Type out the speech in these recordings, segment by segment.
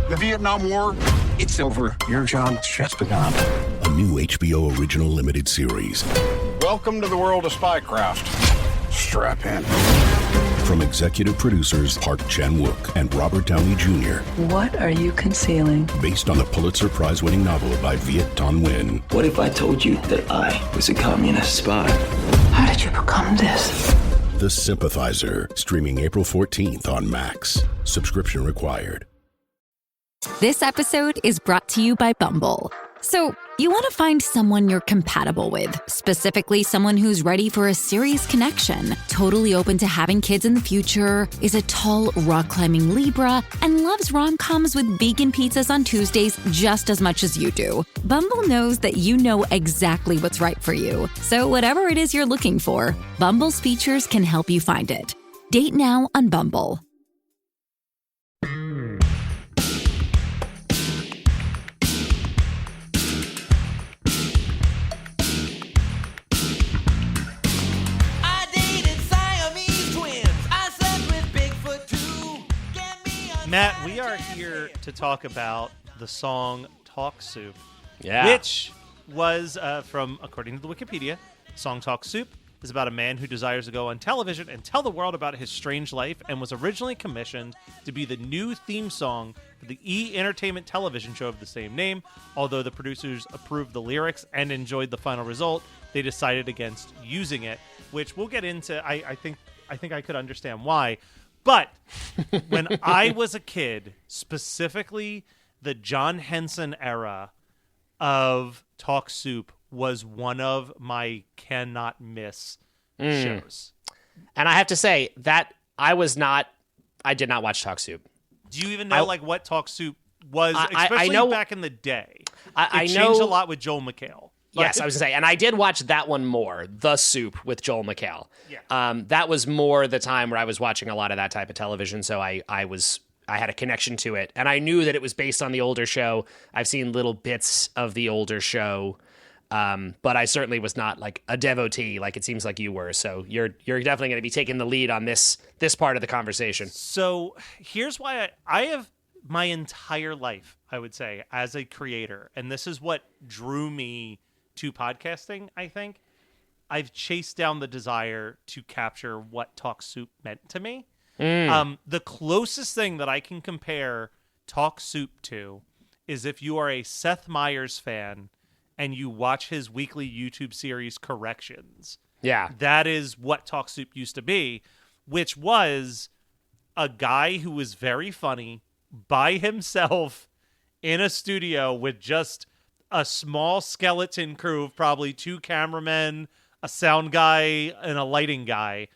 The Vietnam War, it's over. Your job's just begun. A new HBO original limited series. Welcome to the world of spycraft. Strap in. From executive producers Park Chan-wook and Robert Downey Jr. What are you concealing? Based on the Pulitzer Prize-winning novel by Viet Thanh Nguyen. What if I told you that I was a communist spy? How did you become this? The Sympathizer, streaming April 14th on Max. Subscription required. This episode is brought to you by Bumble. So, you want to find someone you're compatible with, specifically someone who's ready for a serious connection, totally open to having kids in the future, is a tall, rock-climbing Libra, and loves rom-coms with vegan pizzas on Tuesdays just as much as you do. Bumble knows that you know exactly what's right for you. So whatever it is you're looking for, Bumble's features can help you find it. Date now on Bumble. Matt, we are here to talk about the song Talk Soup, which was from, according to the Wikipedia, song Talk Soup is about a man who desires to go on television and tell the world about his strange life, and was originally commissioned to be the new theme song for the E! Entertainment television show of the same name. Although the producers approved the lyrics and enjoyed the final result, they decided against using it, which we'll get into. I think I could understand why. But when I was a kid, specifically the John Henson era of Talk Soup was one of my cannot miss shows. And I have to say that I did not watch Talk Soup. Do you even know what Talk Soup was, especially I know, back in the day? I it know, changed a lot with Joel McHale. Yes, I was going to say, and I did watch that one more, The Soup with Joel McHale. Yeah. That was more the time where I was watching a lot of that type of television, so I had a connection to it, and I knew that it was based on the older show. I've seen little bits of the older show, but I certainly was not like a devotee like it seems like you were, so you're definitely going to be taking the lead on this part of the conversation. So here's why I have my entire life, I would say, as a creator, and this is what drew me to podcasting, I think. I've chased down the desire to capture what Talk Soup meant to me. The closest thing that I can compare Talk Soup to is if you are a Seth Meyers fan and you watch his weekly YouTube series Corrections. Yeah. That is what Talk Soup used to be, which was a guy who was very funny by himself in a studio with just a small skeleton crew of probably 2 cameramen, a sound guy, and a lighting guy,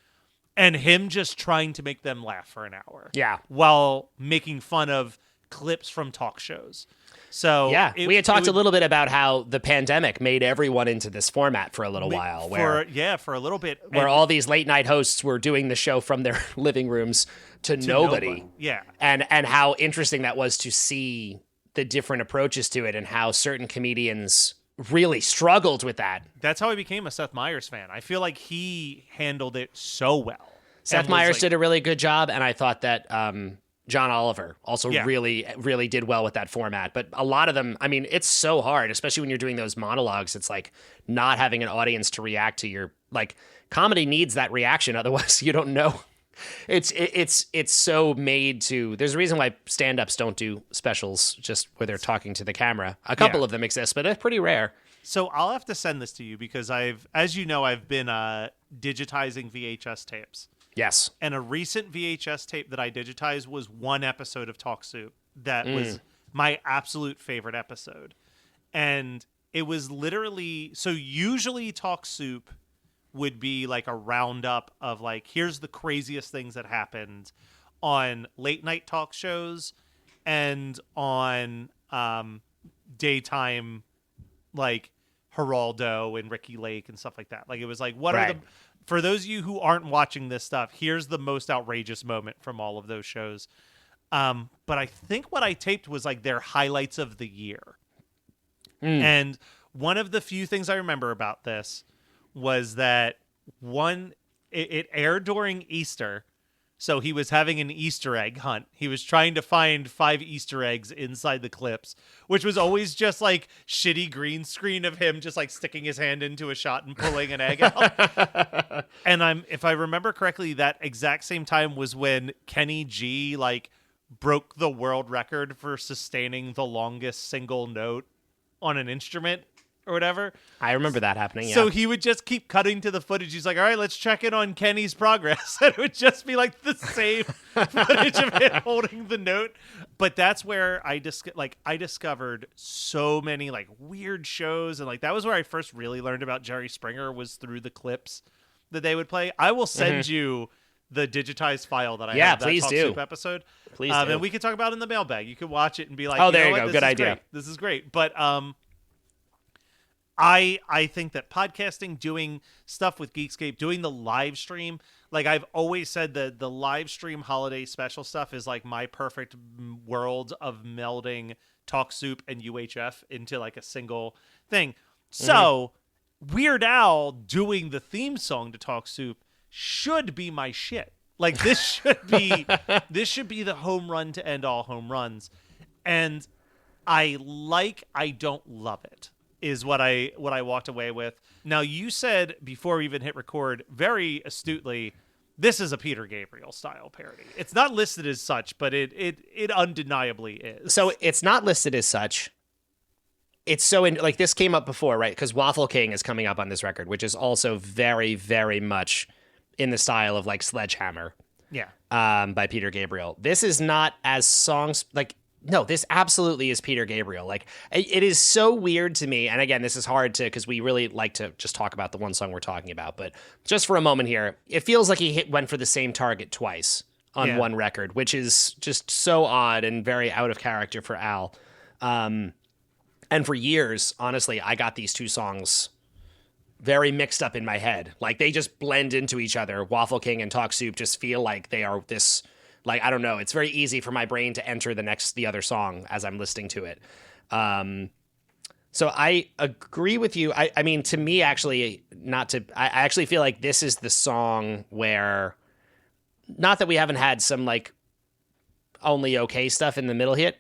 and him just trying to make them laugh for an hour. Yeah. While making fun of clips from talk shows. So yeah, we had talked a little bit about how the pandemic made everyone into this format for a little while. For a little bit. Where all these late night hosts were doing the show from their living rooms to nobody. Yeah. And how interesting that was to see the different approaches to it and how certain comedians really struggled with that. That's how I became a Seth Meyers fan. I feel like he handled it so well. Seth Meyers did a really good job, and I thought that John Oliver also really, really did well with that format. But a lot of them, I mean, it's so hard, especially when you're doing those monologues. It's like not having an audience to react to your, like, comedy needs that reaction. Otherwise, you don't know. It's so made to. There's a reason why stand-ups don't do specials just where they're talking to the camera. A couple of them exist, but they're pretty rare. So I'll have to send this to you because as you know, I've been digitizing VHS tapes. Yes. And a recent VHS tape that I digitized was one episode of Talk Soup that was my absolute favorite episode. And it was literally, so usually Talk Soup would be like a roundup of like, here's the craziest things that happened on late night talk shows and on daytime, like Geraldo and Ricky Lake and stuff like that. Like it was like, what are the, for those of you who aren't watching this stuff, here's the most outrageous moment from all of those shows. But I think what I taped was like their highlights of the year. And one of the few things I remember about this was that it aired during Easter. So he was having an Easter egg hunt. He was trying to find 5 Easter eggs inside the clips, which was always just like shitty green screen of him just like sticking his hand into a shot and pulling an egg out. And if I remember correctly, that exact same time was when Kenny G like broke the world record for sustaining the longest single note on an instrument or whatever. I remember that happening, yeah. So he would just keep cutting to the footage. He's like, all right, let's check in on Kenny's progress. And it would just be like the same footage of him holding the note. But that's where I discovered so many like weird shows. And like that was where I first really learned about Jerry Springer, was through the clips that they would play. I will send you the digitized file that I have that please Talk do. Soup episode. Please do. And we could talk about it in the mailbag. You could watch it and be like, oh, there you know go. Good idea. Great. This is great. But I think that podcasting, doing stuff with Geekscape, doing the live stream, like I've always said that the live stream holiday special stuff is like my perfect world of melding Talk Soup and UHF into like a single thing. So Weird Al doing the theme song to Talk Soup should be my shit. Like this should be the home run to end all home runs. And I don't love it, is what I walked away with. Now, you said before we even hit record, very astutely, this is a Peter Gabriel style parody. It's not listed as such, but it undeniably is. So it's not listed as such. It's so like this came up before, right? Because Waffle King is coming up on this record, which is also very, very much in the style of like Sledgehammer. Yeah. By Peter Gabriel. This is not as songs like. No, this absolutely is Peter Gabriel. Like, it is so weird to me. And again, this is hard to, because we really like to just talk about the one song we're talking about. But just for a moment here, it feels like he went for the same target twice on one record, which is just so odd and very out of character for Al. And for years, honestly, I got these two songs very mixed up in my head. Like, they just blend into each other. Waffle King and Talk Soup just feel like they are this... Like, I don't know. It's very easy for my brain to enter the other song as I'm listening to it. So I agree with you. I mean, to me, actually, I actually feel like this is the song where, not that we haven't had some like only okay stuff in the middle here.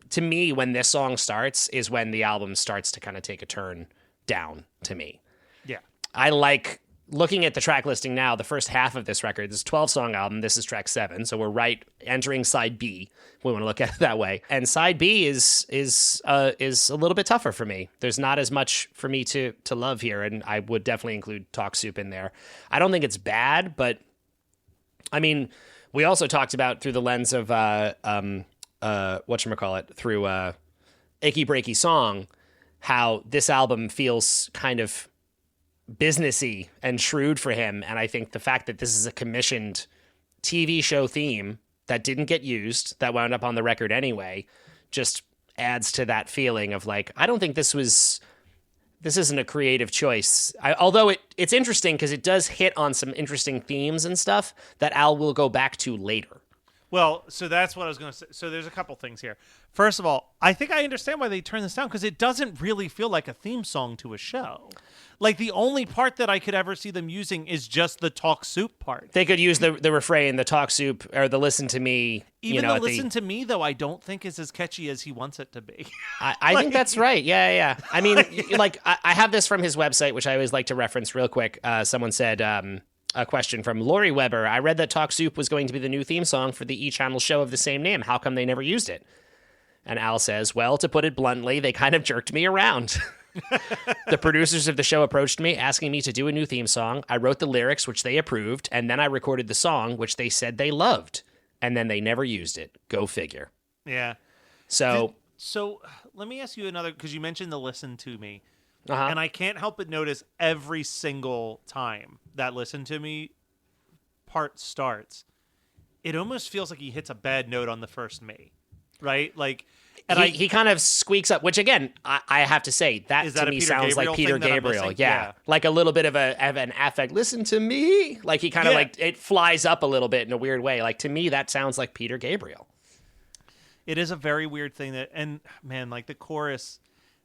To me, when this song starts is when the album starts to kind of take a turn down to me. Yeah. I like... Looking at the track listing now, the first half of this record, this 12-song album, this is track 7, so we're entering side B. We want to look at it that way. And side B is a little bit tougher for me. There's not as much for me to love here, and I would definitely include Talk Soup in there. I don't think it's bad, but I mean, we also talked about through the lens of whatchamacallit, through Achy Breaky Song, how this album feels kind of businessy and shrewd for him. And I think the fact that this is a commissioned TV show theme that didn't get used, that wound up on the record anyway, just adds to that feeling of like, I don't think this isn't a creative choice. Although it's interesting because it does hit on some interesting themes and stuff that Al will go back to later. Well, so that's what I was going to say. So there's a couple things here. First of all, I think I understand why they turned this down, because it doesn't really feel like a theme song to a show. Like, the only part that I could ever see them using is just the Talk Soup part. They could use the refrain, the Talk Soup, or the Listen to Me. Even the Listen to Me, though, I don't think is as catchy as he wants it to be. I think that's right. Yeah. I mean, like, I have this from his website, which I always like to reference real quick. Someone said... a question from Lori Weber. I read that Talk Soup was going to be the new theme song for the E! Channel show of the same name. How come they never used it? And Al says, well, to put it bluntly, they kind of jerked me around. The producers of the show approached me asking me to do a new theme song. I wrote the lyrics, which they approved, and then I recorded the song, which they said they loved. And then they never used it. Go figure. Yeah. So let me ask you another, because you mentioned the Listen to Me. Uh-huh. And I can't help but notice every single time that Listen to Me part starts, it almost feels like he hits a bad note on the first me, right? Like, and he kind of squeaks up, which again, I have to say, that to me sounds like Peter Gabriel. Yeah. Like a little bit of an affect. Listen to me. Like he kind of like, it flies up a little bit in a weird way. Like to me, that sounds like Peter Gabriel. It is a very weird thing that, and man, like the chorus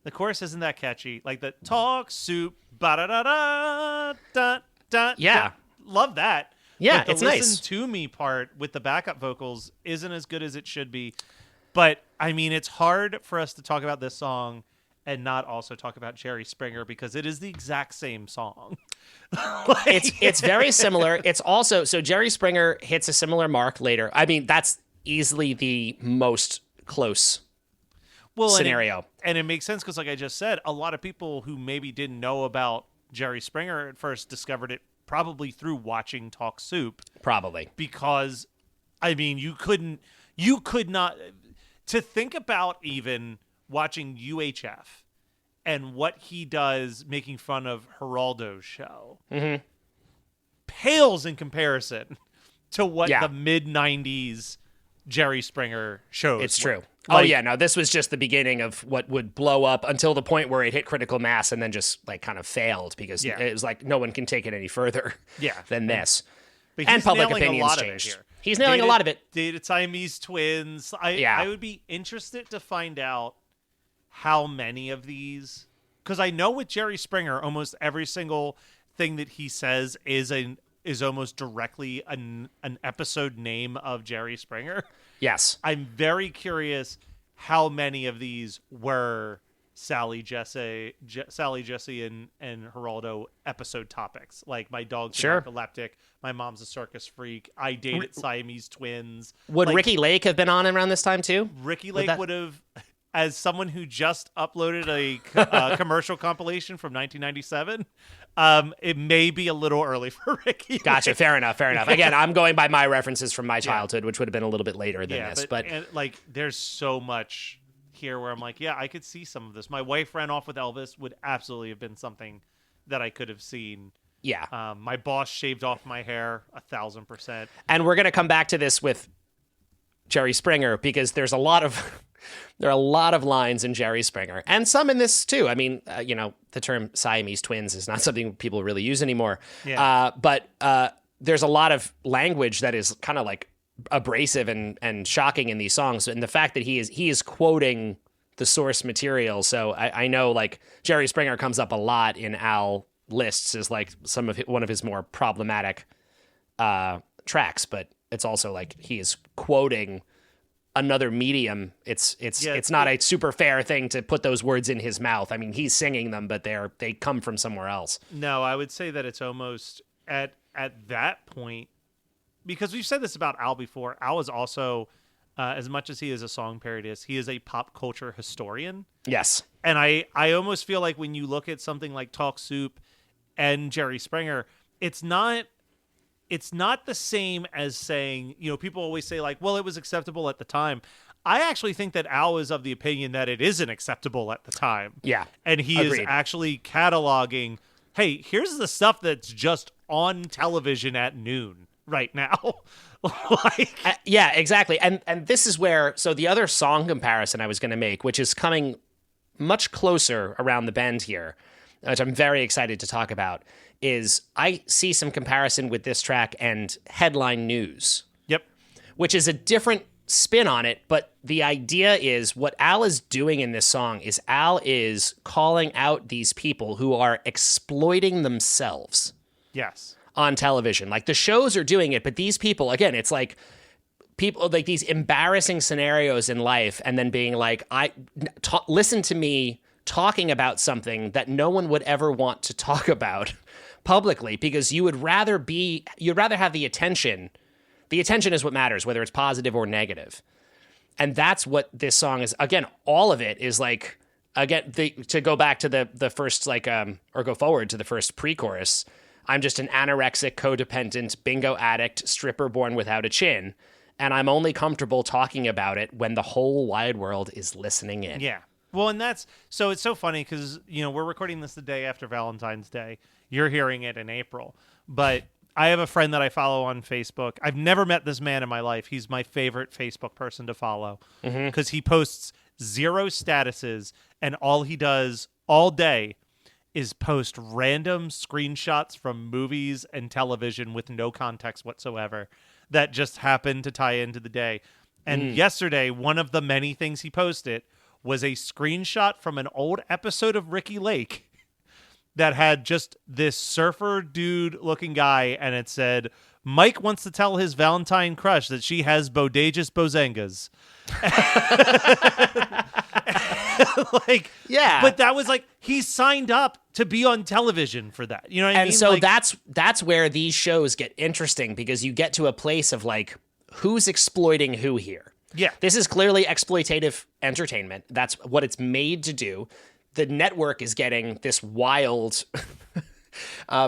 isn't that catchy. Like the Talk Soup, ba da da da da da. Yeah. Love that. Yeah, but the it's listen nice. to me part with the backup vocals isn't as good as it should be. But I mean, it's hard for us to talk about this song and not also talk about Jerry Springer because it is the exact same song. It's very similar. It's also, so Jerry Springer hits a similar mark later. I mean, that's easily the most close scenario. And it makes sense because, like I just said, a lot of people who maybe didn't know about Jerry Springer at first discovered it probably through watching Talk Soup. Probably. Because, I mean, you could not, to think about even watching UHF and what he does making fun of Geraldo's show pales in comparison to what the mid-90s Jerry Springer shows. It's true. No, this was just the beginning of what would blow up until the point where it hit critical mass and then just like kind of failed because it was like no one can take it any further than this. But and public opinion's changed. He's nailing a lot of it. Dated Siamese twins. I would be interested to find out how many of these, because I know with Jerry Springer, almost every single thing that he says is almost directly an episode name of Jerry Springer. Yes. I'm very curious how many of these were Sally, Jesse, and Geraldo episode topics. Like, my dog's narcoleptic, my mom's a circus freak, I dated Siamese twins. Would Ricky Lake have been on around this time too? Ricky Lake would have, as someone who just uploaded a commercial compilation from 1997, it may be a little early for Ricky. Gotcha. Lake. Fair enough. Again, I'm going by my references from my childhood, which would have been a little bit later than this. But like, there's so much here where I'm like, yeah, I could see some of this. My wife ran off with Elvis would absolutely have been something that I could have seen. Yeah. My boss shaved off my hair 1,000%. And we're going to come back to this with Jerry Springer because there are a lot of lines in Jerry Springer and some in this too. I mean, the term Siamese twins is not something people really use anymore. Yeah. But there's a lot of language that is kind of like abrasive and shocking in these songs. And the fact that he is quoting the source material. So I know like Jerry Springer comes up a lot in Al lists as like one of his more problematic tracks, but it's also like he is quoting another medium. It's not a super fair thing to put those words in his mouth. I mean, he's singing them, but they come from somewhere else. No, I would say that it's almost at that point, because we've said this about Al before. Al is also, as much as he is a song parodyist, he is a pop culture historian. Yes. And I almost feel like when you look at something like Talk Soup and Jerry Springer, it's not the same as saying, people always say like, well, it was acceptable at the time. I actually think that Al is of the opinion that it isn't acceptable at the time. Yeah. And he is actually cataloging, hey, here's the stuff that's just on television at noon right now. Yeah, exactly. And this is where, so the other song comparison I was going to make, which is coming much closer around the bend here, which I'm very excited to talk about, is I see some comparison with this track and Headline News. Yep. Which is a different spin on it, but the idea is what Al is doing in this song is Al is calling out these people who are exploiting themselves. Yes. On television. Like the shows are doing it, but these people, again, it's like people like these embarrassing scenarios in life and then being like, listen to me talking about something that no one would ever want to talk about publicly because you'd rather have the attention. The attention is what matters, whether it's positive or negative. And that's what this song is. Again, all of it is like, again, to go back to the first, like, or go forward to the first pre-chorus, I'm just an anorexic, codependent, bingo addict, stripper born without a chin, and I'm only comfortable talking about it when the whole wide world is listening in. Yeah. Well, and it's so funny because, we're recording this the day after Valentine's Day. You're hearing it in April. But I have a friend that I follow on Facebook. I've never met this man in my life. He's my favorite Facebook person to follow because he posts 0 statuses, and all he does all day is post random screenshots from movies and television with no context whatsoever that just happen to tie into the day. And yesterday, one of the many things he posted was a screenshot from an old episode of Ricky Lake that had just this surfer dude looking guy, and it said, Mike wants to tell his Valentine crush that she has bodacious bozengas. Like, yeah, but that was like, he signed up to be on television for that. You know what I mean? And so like, that's where these shows get interesting, because you get to a place of like, who's exploiting who here? Yeah. This is clearly exploitative entertainment. That's what it's made to do. The network is getting this wild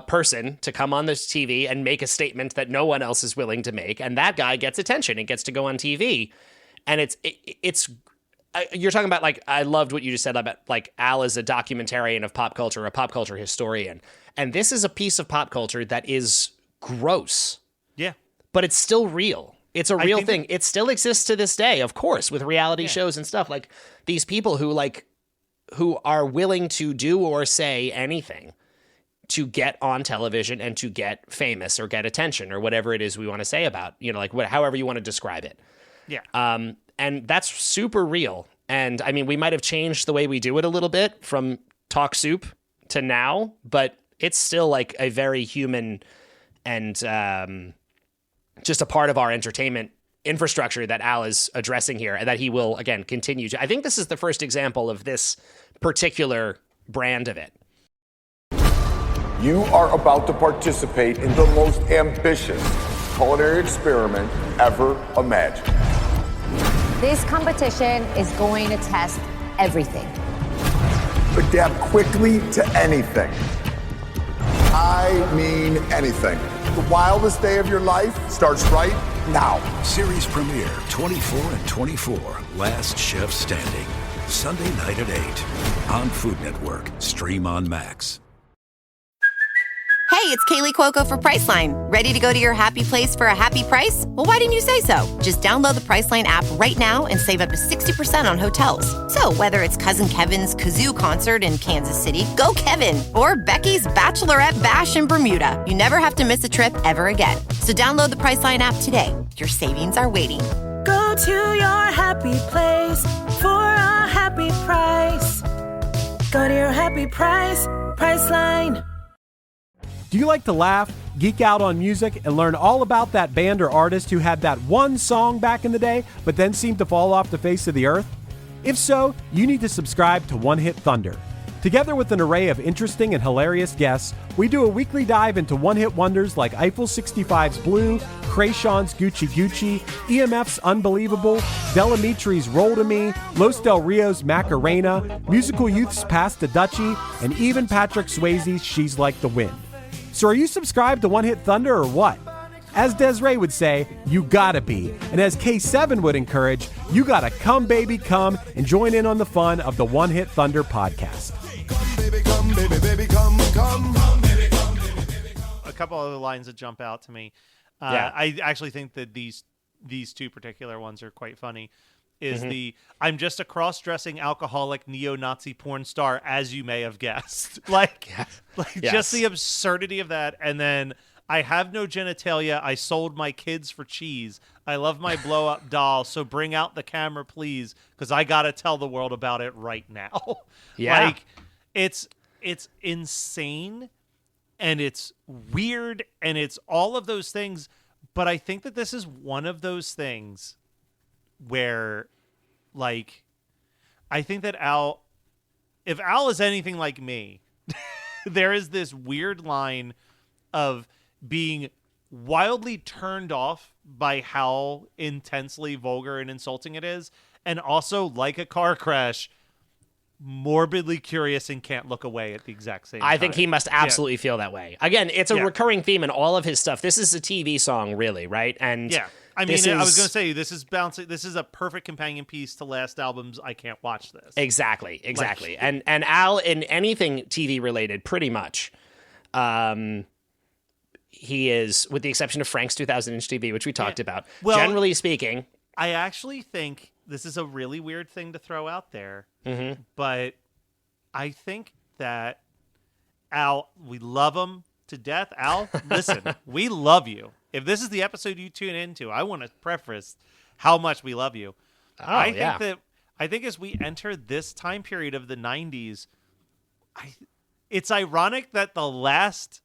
person to come on this TV and make a statement that no one else is willing to make. And that guy gets attention and gets to go on TV. And it's you're talking about, like, I loved what you just said about, like, Al is a documentarian of pop culture, a pop culture historian. And this is a piece of pop culture that is gross. Yeah. But it's still real. It's a real thing. It still exists to this day, of course, with reality shows and stuff. Like, these people who are willing to do or say anything to get on television and to get famous or get attention or whatever it is we want to say about, like, however you want to describe it. Yeah. And that's super real. And I mean, we might have changed the way we do it a little bit from Talk Soup to now, but it's still like a very human and just a part of our entertainment infrastructure that Al is addressing here, and that he will, again, continue to. I think this is the first example of this particular brand of it. You are about to participate in the most ambitious culinary experiment ever imagined. This competition is going to test everything. Adapt quickly to anything. I mean anything. The wildest day of your life starts right now. Series premiere 24 and 24, Last Chef Standing. Sunday night at 8 on Food Network. Stream on Max. Hey, it's Kaylee Cuoco for Priceline. Ready to go to your happy place for a happy price? Well, why didn't you say so? Just download the Priceline app right now and save up to 60% on hotels. So whether it's Cousin Kevin's Kazoo Concert in Kansas City, go Kevin, or Becky's Bachelorette Bash in Bermuda, you never have to miss a trip ever again. So download the Priceline app today. Your savings are waiting. Go to your happy place for a happy price. Go to your happy price, Priceline. Do you like to laugh, geek out on music, and learn all about that band or artist who had that one song back in the day, but then seemed to fall off the face of the earth? If so, you need to subscribe to One Hit Thunder. Together with an array of interesting and hilarious guests, we do a weekly dive into one-hit wonders like Eiffel 65's Blue, Krayshawn's Gucci Gucci, EMF's Unbelievable, Delamitri's Roll to Me, Los Del Rio's Macarena, Musical Youth's Pass the Dutchie, and even Patrick Swayze's She's Like the Wind. So are you subscribed to One Hit Thunder or what? As Desiree would say, you gotta be. And as K7 would encourage, you gotta come, baby, come and join in on the fun of the One Hit Thunder podcast. Come, baby, come, baby, baby, come, come, come, baby, come, baby, baby, come. A couple other lines that jump out to me. Yeah. I actually think that these two particular ones are quite funny. I'm just a cross-dressing alcoholic neo-Nazi porn star, as you may have guessed. Just the absurdity of that. And then, I have no genitalia. I sold my kids for cheese. I love my blow-up doll, so bring out the camera, please, because I got to tell the world about it right now. Yeah. It's insane, and it's weird, and it's all of those things. But I think that this is one of those things where, I think that if Al is anything like me, there is this weird line of being wildly turned off by how intensely vulgar and insulting it is, and also, like a car crash, morbidly curious and can't look away at the exact same time. I think he must absolutely feel that way. Again, it's a recurring theme in all of his stuff. This is a TV song, really, right? And yeah. I mean, I was going to say, this is bouncing. This is a perfect companion piece to last album's I Can't Watch This. Exactly. And Al, in anything TV related, pretty much, he is, with the exception of Frank's 2000-inch TV, which we talked about. Well, generally speaking, I actually think this is a really weird thing to throw out there, but I think that Al, we love him to death. Al, listen, we love you. If this is the episode you tune into, I want to preface how much we love you. I think as we enter this time period of the 90s, it's ironic that the last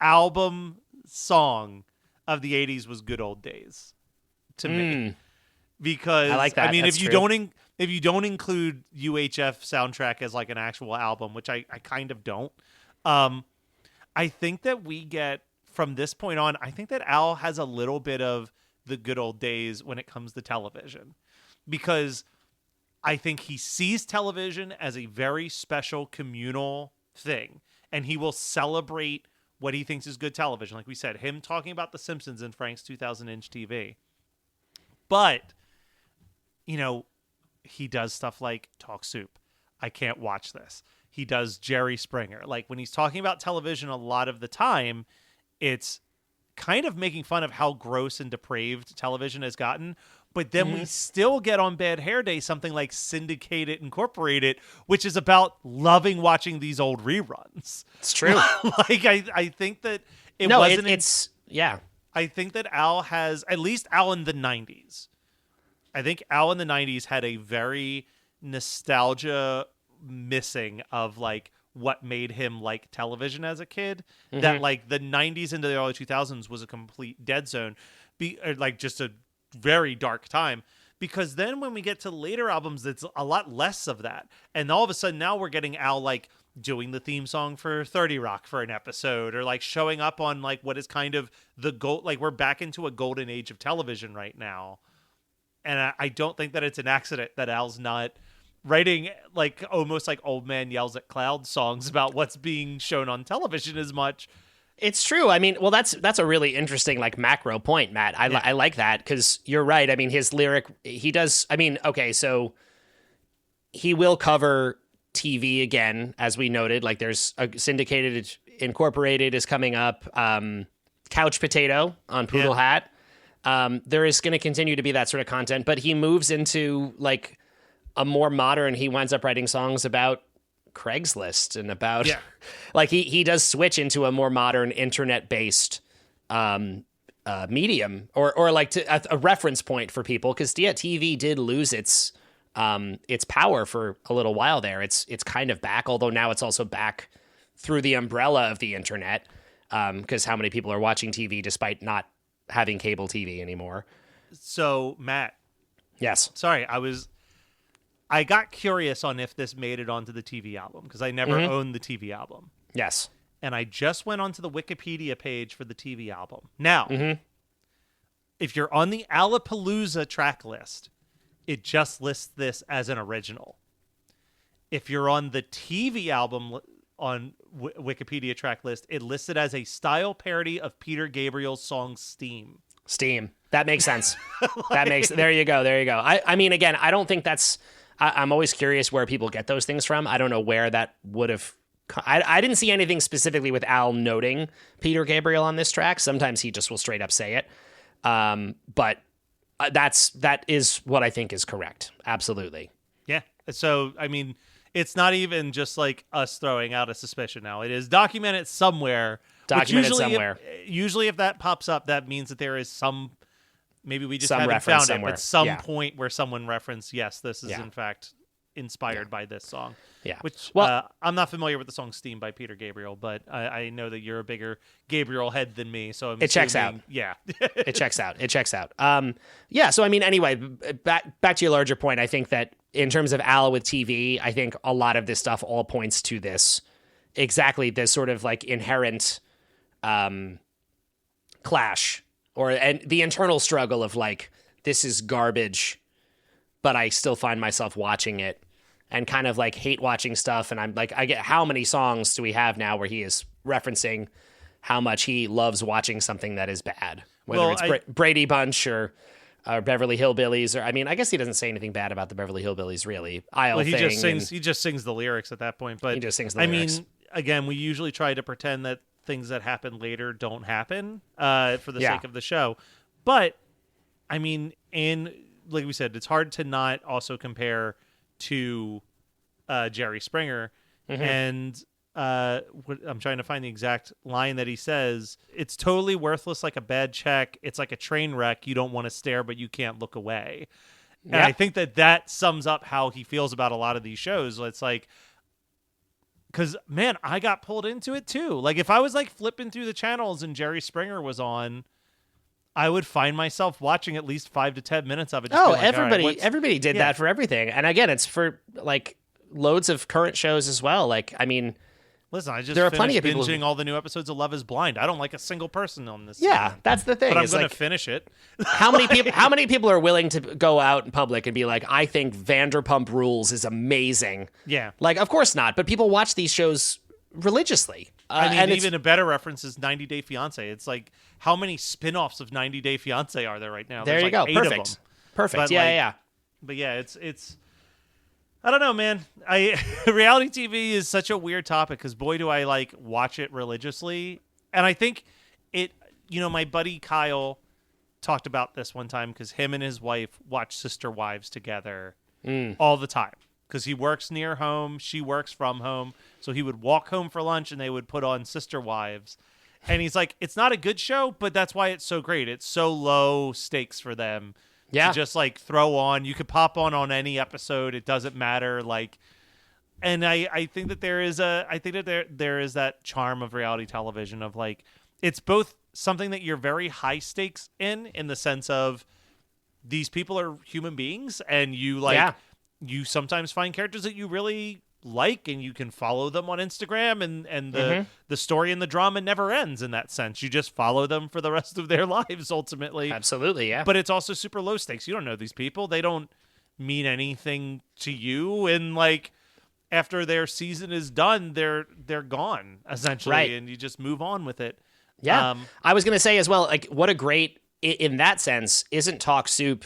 album song of the 80s was Good Old Days to me. Because I like that. I mean, That's if you true. don't include UHF soundtrack as like an actual album, which I kind of don't, I think that we get from this point on, I think that Al has a little bit of the good old days when it comes to television, because I think he sees television as a very special communal thing, and he will celebrate what he thinks is good television. Like we said, him talking about The Simpsons in Frank's 2000-inch TV. But, you know, he does stuff like Talk Soup. I can't watch this. He does Jerry Springer. Like, when he's talking about television a lot of the time, it's kind of making fun of how gross and depraved television has gotten. But then we still get on Bad Hair Day something like Syndicated Incorporated, which is about loving watching these old reruns. It's true. Like, I think that I think that Al has, at least Al in the 90s. I think Al in the 90s had a very nostalgia missing of like what made him like television as a kid. That like the 90s into the early 2000s was a complete dead zone, like just a very dark time. Because then when we get to later albums, it's a lot less of that. And all of a sudden now we're getting Al like doing the theme song for 30 Rock for an episode, or like showing up on like what is kind of the gold, like we're back into a golden age of television right now. And I don't think that it's an accident that Al's not writing like almost like Old Man Yells at Cloud songs about what's being shown on television as much. It's true. I mean, well, that's a really interesting like macro point, Matt. I like that, because you're right. I mean, his lyric, he does. I mean, okay, so he will cover TV again, as we noted. Like, there's a Syndicated Incorporated is coming up. Couch Potato on Poodle Hat. There is going to continue to be that sort of content, but he moves into like a more modern. He winds up writing songs about Craigslist and about like he does switch into a more modern internet based medium or like a reference point for people, because TV did lose its power for a little while there. It's kind of back, although now it's also back through the umbrella of the internet, because how many people are watching TV despite not having cable TV anymore. So Matt, yes, sorry, I got curious on if this made it onto the TV album, because I never owned the TV album. Yes. And I just went onto the Wikipedia page for the TV album. Now, if you're on the Alapalooza track list, it just lists this as an original. If you're on the TV album on Wikipedia track list, it lists it as a style parody of Peter Gabriel's song Steam. That makes sense. There you go. I mean, again, I don't think that's, I'm always curious where people get those things from. I don't know where that would have, I didn't see anything specifically with Al noting Peter Gabriel on this track. Sometimes he just will straight up say it. But that is what I think is correct. Absolutely. Yeah. So, I mean, it's not even just like us throwing out a suspicion now. It is documented somewhere. Usually if that pops up, that means that there is some, maybe we just haven't found somewhere. It, but some point where someone referenced, yes, this is in fact inspired by this song. Yeah. Which, I'm not familiar with the song Steam by Peter Gabriel, but I know that you're a bigger Gabriel head than me, so I'm checks out. Yeah. It checks out. So I mean, anyway, back to your larger point, I think that in terms of Al with TV, I think a lot of this stuff all points to this sort of like inherent clash and the internal struggle of like, this is garbage, but I still find myself watching it, and kind of like hate watching stuff. And I'm like, I get, how many songs do we have now where he is referencing how much he loves watching something that is bad, whether it's Brady Bunch or Beverly Hillbillies, or I mean, I guess he doesn't say anything bad about the Beverly Hillbillies, really. He just sings the lyrics at that point. But he just sings the lyrics. I mean, again, we usually try to pretend that things that happen later don't happen for the sake of the show. But I mean, like we said, it's hard to not also compare to Jerry Springer. And I'm trying to find the exact line that he says. It's totally worthless, like a bad check. It's like a train wreck. You don't want to stare, but you can't look away. And I think that sums up how he feels about a lot of these shows. It's like, because, man, I got pulled into it too. Like, if I was like flipping through the channels and Jerry Springer was on, I would find myself watching at least 5 to 10 minutes of it. Just like, everybody did that for everything. And again, it's for like loads of current shows as well. Like, I mean, listen, I just there are plenty of people binging all the new episodes of Love Is Blind. I don't like a single person on this. Yeah, season. that's the thing. But I'm going like, to finish it. How many people are willing to go out in public and be like, I think Vanderpump Rules is amazing? Yeah. Like, of course not. But people watch these shows religiously. I mean, and even a better reference is 90 Day Fiancé. It's like, how many spin-offs of 90 Day Fiancé are there right now? There you go. 8 Perfect. of them. Perfect. But Yeah. But yeah, it's I don't know, man. Reality TV is such a weird topic because boy, do I like watch it religiously. And I think it, my buddy Kyle talked about this one time because him and his wife watch Sister Wives together all the time because he works near home. She works from home. So he would walk home for lunch and they would put on Sister Wives. And he's like, it's not a good show, but that's why it's so great. It's so low stakes for them. Yeah. To just like throw on. You could pop on any episode. It doesn't matter. Like, and I think that there is there is that charm of reality television of like, it's both something that you're very high stakes in the sense of these people are human beings and you you sometimes find characters that you really like and you can follow them on Instagram and the story and the drama never ends in that sense. You just follow them for the rest of their lives ultimately. Absolutely, yeah. But it's also super low stakes. You don't know these people. They don't mean anything to you and like after their season is done, they're gone essentially right. And you just move on with it. Yeah. I was going to say as well, like what a great in that sense, isn't Talk Soup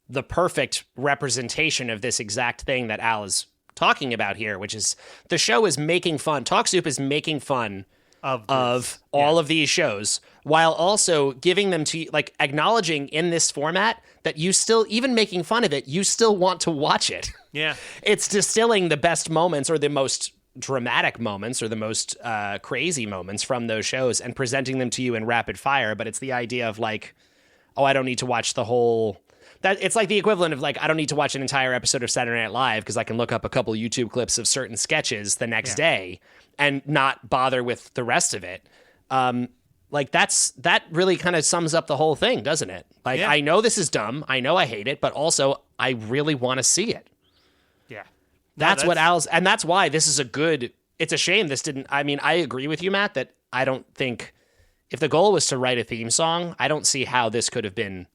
the perfect representation of this exact thing that Al is talking about here, which is the show is making fun. Talk Soup is making fun of all of these shows while also giving them to like acknowledging in this format that you still, even making fun of it, you still want to watch it. Yeah. It's distilling the best moments or the most dramatic moments or the most crazy moments from those shows and presenting them to you in rapid fire. But it's the idea of like, oh, I don't need to watch the whole... That it's like the equivalent of like, I don't need to watch an entire episode of Saturday Night Live because I can look up a couple YouTube clips of certain sketches the next day and not bother with the rest of it. Like that really kind of sums up the whole thing, doesn't it? Like, I know this is dumb. I know I hate it, but also I really want to see it. Yeah. That's what Al's, and that's why this is it's a shame this didn't, I mean, I agree with you, Matt, that I don't think if the goal was to write a theme song, I don't see how this could have been.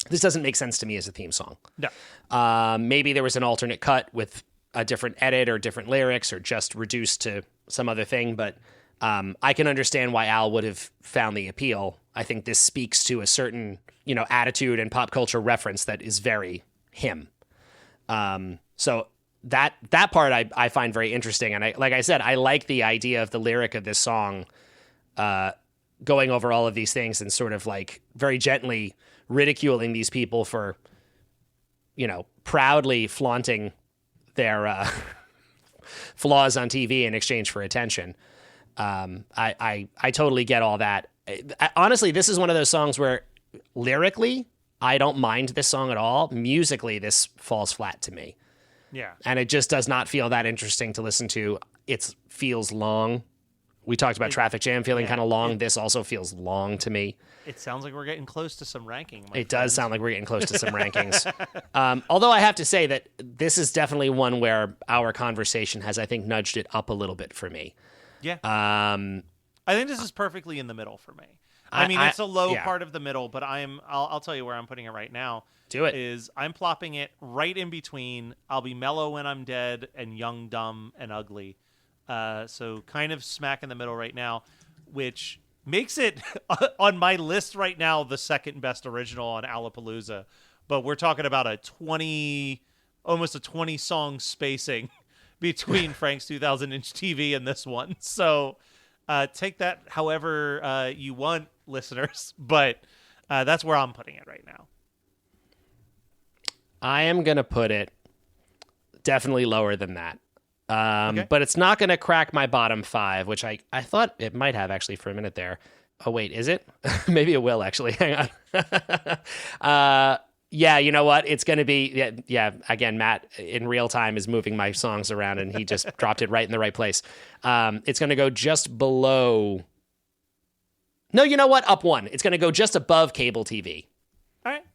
This doesn't make sense to me as a theme song. No. Maybe there was an alternate cut with a different edit or different lyrics or just reduced to some other thing. But I can understand why Al would have found the appeal. I think this speaks to a certain, attitude and pop culture reference that is very him. So that part I find very interesting. And like I said, I like the idea of the lyric of this song going over all of these things and sort of like very gently ridiculing these people for, proudly flaunting their flaws on TV in exchange for attention. I totally get all that. Honestly, this is one of those songs where lyrically, I don't mind this song at all. Musically, this falls flat to me. Yeah. And it just does not feel that interesting to listen to. It feels long. We talked about Traffic Jam feeling kind of long. This also feels long to me. It sounds like we're getting close to some ranking. It does sound like we're getting close to some rankings. Although I have to say that this is definitely one where our conversation has, I think, nudged it up a little bit for me. Yeah. I think this is perfectly in the middle for me. I mean, it's a low part of the middle, but I'll tell you where I'm putting it right now. Do it. Is I'm plopping it right in between I'll Be Mellow When I'm Dead and Young, Dumb, and Ugly. So kind of smack in the middle right now, which makes it on my list right now the second best original on Alapalooza. But we're talking about almost a 20 song spacing between Frank's 2000-inch TV and this one. So take that however you want, listeners. But that's where I'm putting it right now. I am going to put it definitely lower than that. But it's not going to crack my bottom 5, which I thought it might have actually for a minute there. Oh, wait, is it? Maybe it will actually. Hang on. Yeah, you know what? It's going to be, yeah, again, Matt in real time is moving my songs around and he just dropped it right in the right place. It's going to go just below. No, you know what? Up one. It's going to go just above cable TV. All right.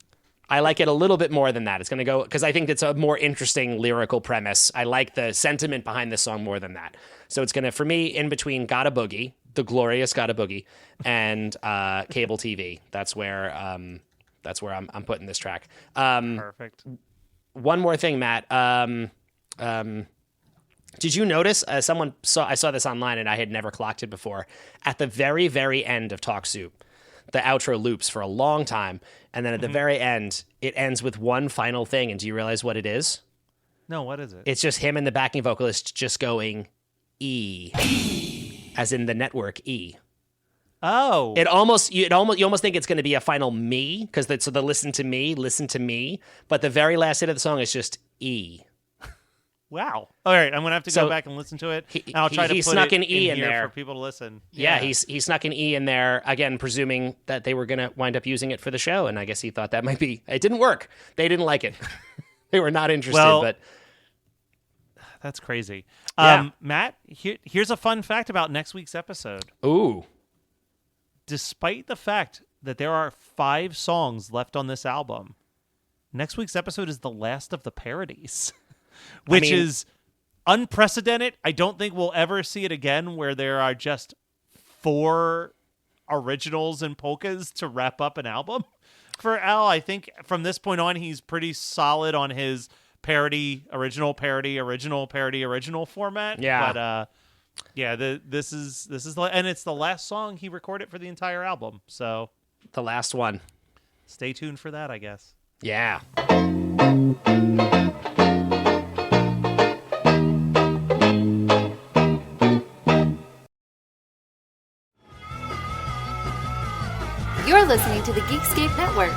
I like it a little bit more than that. It's going to go, because I think it's a more interesting lyrical premise. I like the sentiment behind this song more than that. So it's going to, for me, in between Gotta Boogie, the glorious Gotta Boogie, and cable TV. That's where I'm putting this track. Perfect. One more thing, Matt. Did you notice? I saw this online and I had never clocked it before. At the very, very end of Talk Soup, the outro loops for a long time, and then at the very end, it ends with one final thing. And do you realize what it is? No, what is it? It's just him and the backing vocalist just going E, as in the network E. Oh, you almost think it's going to be a final me, because so the listen to me, but the very last hit of the song is just E. Wow. All right, I'm gonna have to go back and listen to it. And I'll try to put snuck it an E in here there for people to listen. Yeah, he snuck an E in there again, presuming that they were gonna wind up using it for the show, and I guess he thought that might be. It didn't work. They didn't like it. They were not interested. But that's crazy. Yeah. Matt, here's a fun fact about next week's episode. Ooh. Despite the fact that there are 5 songs left on this album, next week's episode is the last of the parodies, which is unprecedented. I don't think we'll ever see it again where there are just 4 originals and polkas to wrap up an album. For Al, I think from this point on, he's pretty solid on his parody, original format. Yeah. But this is and it's the last song he recorded for the entire album. So the last one. Stay tuned for that, I guess. Yeah. You're listening to the Geekscape Network.